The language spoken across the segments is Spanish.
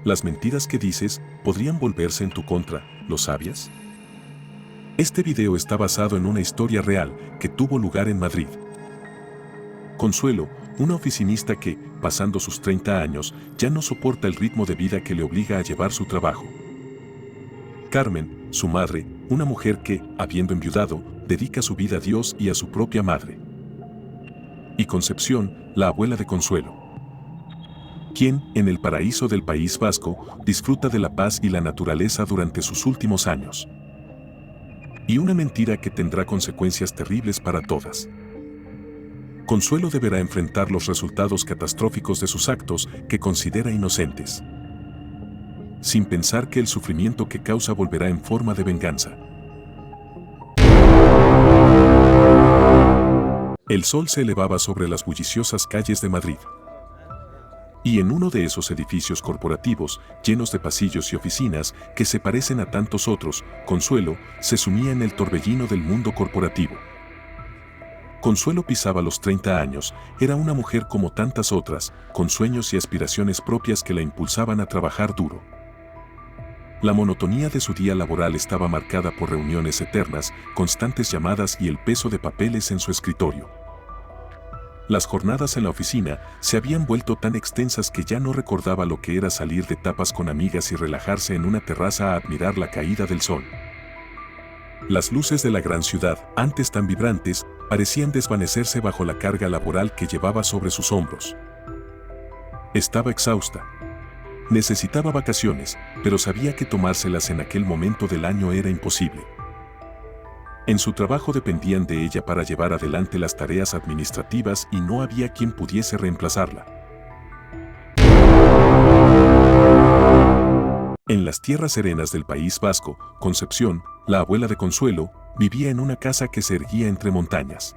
Las mentiras que dices podrían volverse en tu contra, ¿lo sabías? Este video está basado en una historia real que tuvo lugar en Madrid. Consuelo, una oficinista que, pasando sus 30 años, ya no soporta el ritmo de vida que le obliga a llevar su trabajo. Carmen, su madre, una mujer que, habiendo enviudado, dedica su vida a Dios y a su propia madre. Y Concepción, la abuela de Consuelo, quien, en el paraíso del País Vasco, disfruta de la paz y la naturaleza durante sus últimos años. Y una mentira que tendrá consecuencias terribles para todas. Consuelo deberá enfrentar los resultados catastróficos de sus actos que considera inocentes, sin pensar que el sufrimiento que causa volverá en forma de venganza. El sol se elevaba sobre las bulliciosas calles de Madrid. Y en uno de esos edificios corporativos, llenos de pasillos y oficinas que se parecen a tantos otros, Consuelo se sumía en el torbellino del mundo corporativo. Consuelo pisaba los 30 años, era una mujer como tantas otras, con sueños y aspiraciones propias que la impulsaban a trabajar duro. La monotonía de su día laboral estaba marcada por reuniones eternas, constantes llamadas y el peso de papeles en su escritorio. Las jornadas en la oficina se habían vuelto tan extensas que ya no recordaba lo que era salir de tapas con amigas y relajarse en una terraza a admirar la caída del sol. Las luces de la gran ciudad, antes tan vibrantes, parecían desvanecerse bajo la carga laboral que llevaba sobre sus hombros. Estaba exhausta. Necesitaba vacaciones, pero sabía que tomárselas en aquel momento del año era imposible. En su trabajo dependían de ella para llevar adelante las tareas administrativas y no había quien pudiese reemplazarla. En las tierras serenas del País Vasco, Concepción, la abuela de Consuelo, vivía en una casa que se erguía entre montañas.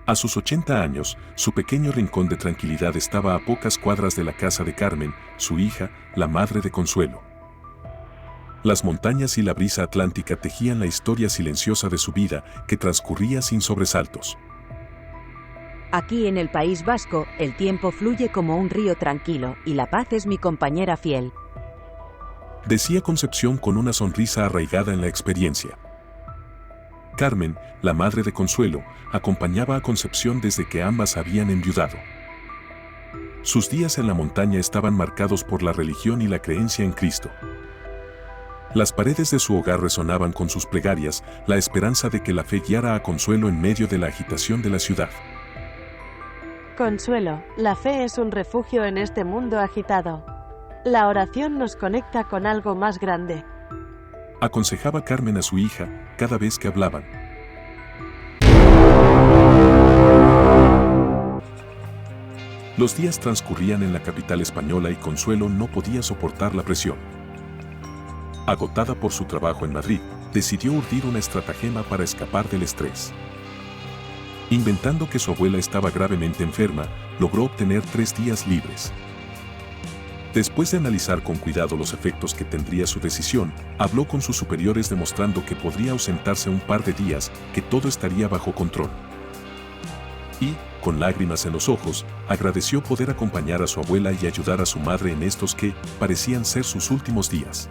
A sus 80 años, su pequeño rincón de tranquilidad estaba a pocas cuadras de la casa de Carmen, su hija, la madre de Consuelo. Las montañas y la brisa atlántica tejían la historia silenciosa de su vida, que transcurría sin sobresaltos. Aquí en el País Vasco, el tiempo fluye como un río tranquilo, y la paz es mi compañera fiel, decía Concepción con una sonrisa arraigada en la experiencia. Carmen, la madre de Consuelo, acompañaba a Concepción desde que ambas habían enviudado. Sus días en la montaña estaban marcados por la religión y la creencia en Cristo. Las paredes de su hogar resonaban con sus plegarias, la esperanza de que la fe guiara a Consuelo en medio de la agitación de la ciudad. Consuelo, la fe es un refugio en este mundo agitado. La oración nos conecta con algo más grande, aconsejaba Carmen a su hija cada vez que hablaban. Los días transcurrían en la capital española y Consuelo no podía soportar la presión. Agotada por su trabajo en Madrid, decidió urdir una estratagema para escapar del estrés. Inventando que su abuela estaba gravemente enferma, logró obtener 3 días libres. Después de analizar con cuidado los efectos que tendría su decisión, habló con sus superiores demostrando que podría ausentarse un par de días, que todo estaría bajo control. Y, con lágrimas en los ojos, agradeció poder acompañar a su abuela y ayudar a su madre en estos que parecían ser sus últimos días.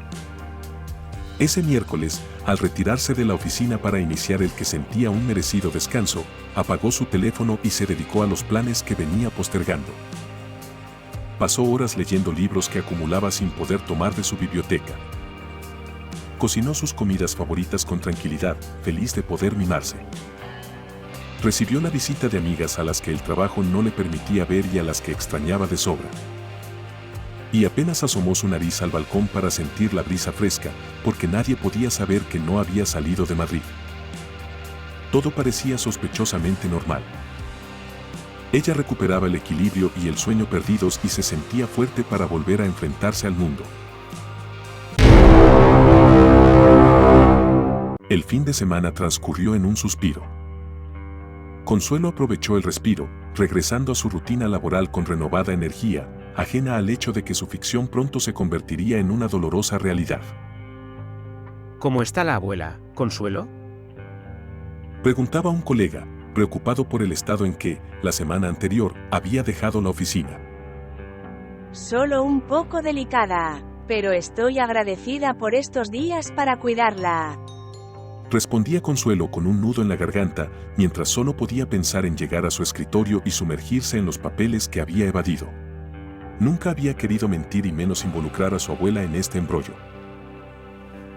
Ese miércoles, al retirarse de la oficina para iniciar el que sentía un merecido descanso, apagó su teléfono y se dedicó a los planes que venía postergando. Pasó horas leyendo libros que acumulaba sin poder tomar de su biblioteca. Cocinó sus comidas favoritas con tranquilidad, feliz de poder mimarse. Recibió la visita de amigas a las que el trabajo no le permitía ver y a las que extrañaba de sobra. Y apenas asomó su nariz al balcón para sentir la brisa fresca, porque nadie podía saber que no había salido de Madrid. Todo parecía sospechosamente normal. Ella recuperaba el equilibrio y el sueño perdidos y se sentía fuerte para volver a enfrentarse al mundo. El fin de semana transcurrió en un suspiro. Consuelo aprovechó el respiro, regresando a su rutina laboral con renovada energía, ajena al hecho de que su ficción pronto se convertiría en una dolorosa realidad. ¿Cómo está la abuela, Consuelo? Preguntaba un colega, preocupado por el estado en que, la semana anterior, había dejado la oficina. Solo un poco delicada, pero estoy agradecida por estos días para cuidarla. Respondía Consuelo con un nudo en la garganta, mientras solo podía pensar en llegar a su escritorio y sumergirse en los papeles que había evadido. Nunca había querido mentir y menos involucrar a su abuela en este embrollo.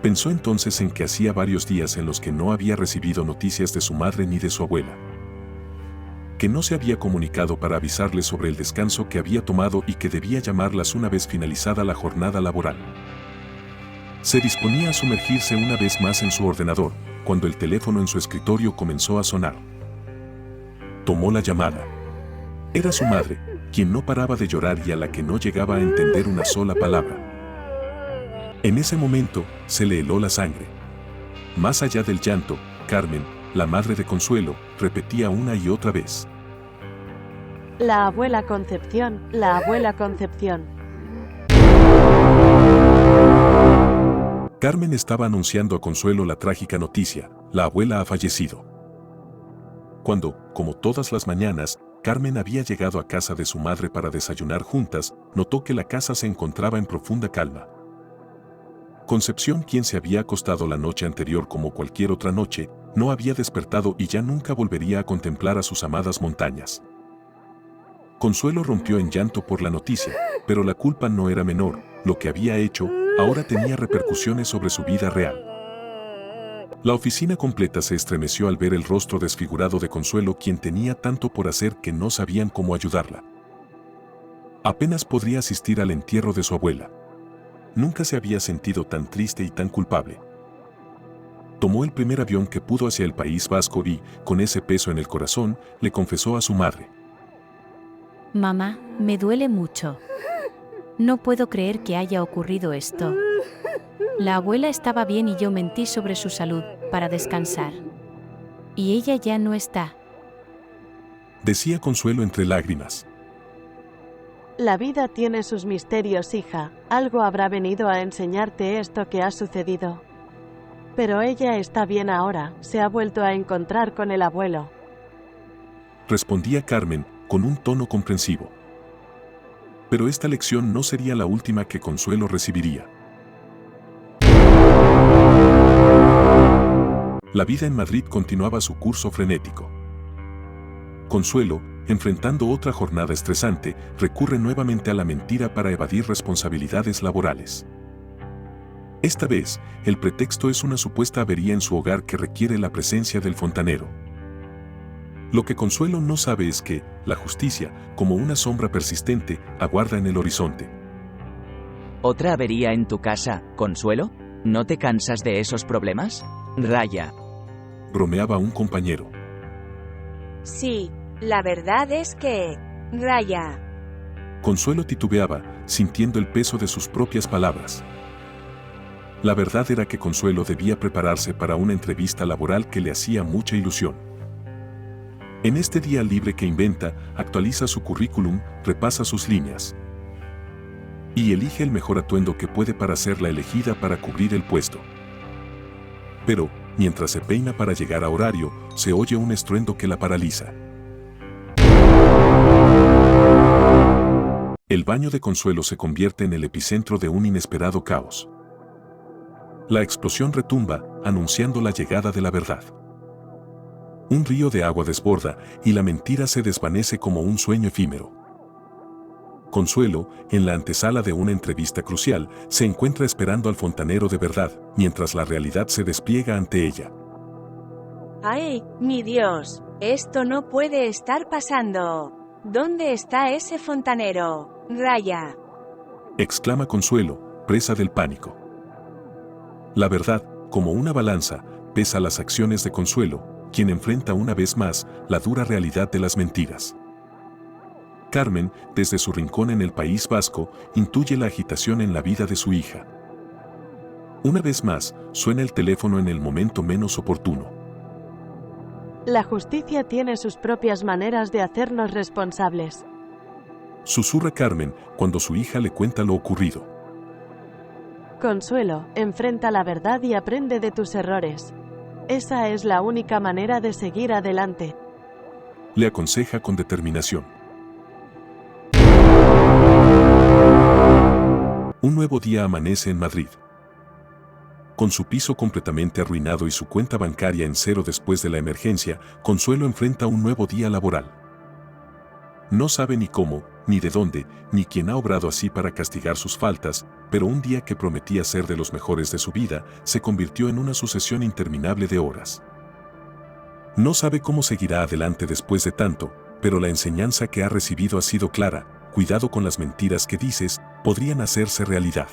Pensó entonces en que hacía varios días en los que no había recibido noticias de su madre ni de su abuela. Que no se había comunicado para avisarles sobre el descanso que había tomado y que debía llamarlas una vez finalizada la jornada laboral. Se disponía a sumergirse una vez más en su ordenador, cuando el teléfono en su escritorio comenzó a sonar. Tomó la llamada. Era su madre, quien no paraba de llorar y a la que no llegaba a entender una sola palabra. En ese momento, se le heló la sangre. Más allá del llanto, Carmen, la madre de Consuelo, repetía una y otra vez: La abuela Concepción, la abuela Concepción. Carmen estaba anunciando a Consuelo la trágica noticia: la abuela ha fallecido. Cuando, como todas las mañanas, Carmen había llegado a casa de su madre para desayunar juntas, notó que la casa se encontraba en profunda calma. Concepción, quien se había acostado la noche anterior como cualquier otra noche, no había despertado y ya nunca volvería a contemplar a sus amadas montañas. Consuelo rompió en llanto por la noticia, pero la culpa no era menor. Lo que había hecho ahora tenía repercusiones sobre su vida real. La oficina completa se estremeció al ver el rostro desfigurado de Consuelo, quien tenía tanto por hacer que no sabían cómo ayudarla. Apenas podría asistir al entierro de su abuela. Nunca se había sentido tan triste y tan culpable. Tomó el primer avión que pudo hacia el País Vasco y, con ese peso en el corazón, le confesó a su madre: Mamá, me duele mucho. No puedo creer que haya ocurrido esto. La abuela estaba bien y yo mentí sobre su salud, para descansar. Y ella ya no está. Decía Consuelo entre lágrimas. La vida tiene sus misterios, hija. Algo habrá venido a enseñarte esto que ha sucedido. Pero ella está bien ahora, se ha vuelto a encontrar con el abuelo. Respondía Carmen, con un tono comprensivo. Pero esta lección no sería la última que Consuelo recibiría. La vida en Madrid continuaba su curso frenético. Consuelo, enfrentando otra jornada estresante, recurre nuevamente a la mentira para evadir responsabilidades laborales. Esta vez, el pretexto es una supuesta avería en su hogar que requiere la presencia del fontanero. Lo que Consuelo no sabe es que, la justicia, como una sombra persistente, aguarda en el horizonte. ¿Otra avería en tu casa, Consuelo? ¿No te cansas de esos problemas? Raya. Bromeaba un compañero. Sí, la verdad es que... Raya. Consuelo titubeaba, sintiendo el peso de sus propias palabras. La verdad era que Consuelo debía prepararse para una entrevista laboral que le hacía mucha ilusión. En este día libre que inventa, actualiza su currículum, repasa sus líneas y elige el mejor atuendo que puede para ser la elegida para cubrir el puesto. Pero, mientras se peina para llegar a horario, se oye un estruendo que la paraliza. El baño de Consuelo se convierte en el epicentro de un inesperado caos. La explosión retumba, anunciando la llegada de la verdad. Un río de agua desborda y la mentira se desvanece como un sueño efímero. Consuelo, en la antesala de una entrevista crucial, se encuentra esperando al fontanero de verdad, mientras la realidad se despliega ante ella. ¡Ay, mi Dios! Esto no puede estar pasando. ¿Dónde está ese fontanero? Raya. Exclama Consuelo, presa del pánico. La verdad, como una balanza, pesa las acciones de Consuelo, quien enfrenta una vez más la dura realidad de las mentiras. Carmen, desde su rincón en el País Vasco, intuye la agitación en la vida de su hija. Una vez más, suena el teléfono en el momento menos oportuno. La justicia tiene sus propias maneras de hacernos responsables. Susurra Carmen cuando su hija le cuenta lo ocurrido. Consuelo, enfrenta la verdad y aprende de tus errores. Esa es la única manera de seguir adelante. Le aconseja con determinación. Un nuevo día amanece en Madrid. Con su piso completamente arruinado y su cuenta bancaria en cero después de la emergencia, Consuelo enfrenta un nuevo día laboral. No sabe ni cómo, ni de dónde, ni quién ha obrado así para castigar sus faltas, pero un día que prometía ser de los mejores de su vida, se convirtió en una sucesión interminable de horas. No sabe cómo seguirá adelante después de tanto, pero la enseñanza que ha recibido ha sido clara: cuidado con las mentiras que dices, podrían hacerse realidad.